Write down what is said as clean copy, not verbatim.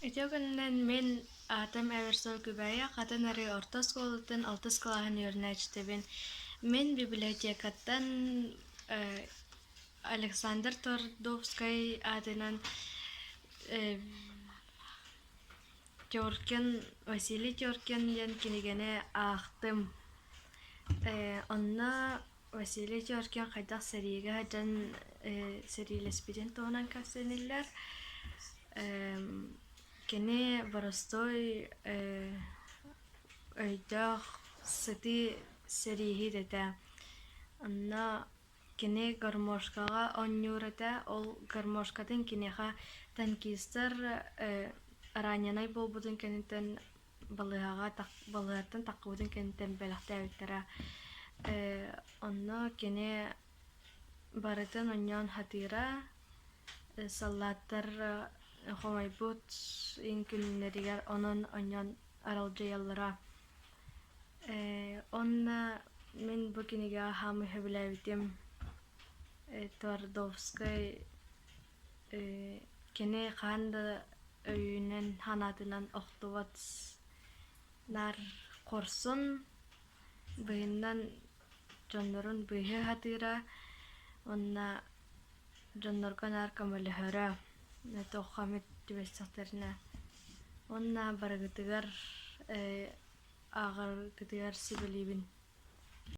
Итөгүннен мен атым Эверсол Күбәйә хатынары орта сколытын алтыс клаһын йөрнәчтебин. Мен библиотекаттан Александр Тордовской атынан Тёркин, Василий Тёркин ден кинигене ахтым. Онна Василий Тёркин хайдах сәриге жан сәрилеспиден тоонан кассениллер. Кене Боростой өйдөх сыты сәрихи дәтә. Онна кене гармошкаға оннюрата, ол гармошкатын кенеха танкистер раненай болбудун кенетен балыгартан таққыбудун кенетен бәләхтә өттәрә. Онна кене барытын оннан хатыра саллаттар хомайбут инкүннәригәр онон оннан аралжыяллара. Онна мен бу кинеге хамы хөбүләбитим Твардовской кене ханда өйүнен ханатынан охтубат нар корсун быйыннан жоннорун быйы хатыра. Онна жоннорга нар камылыхара тохамет түбәстәктерне. Онна барыгытыгар агыр кытыгар сибелибин.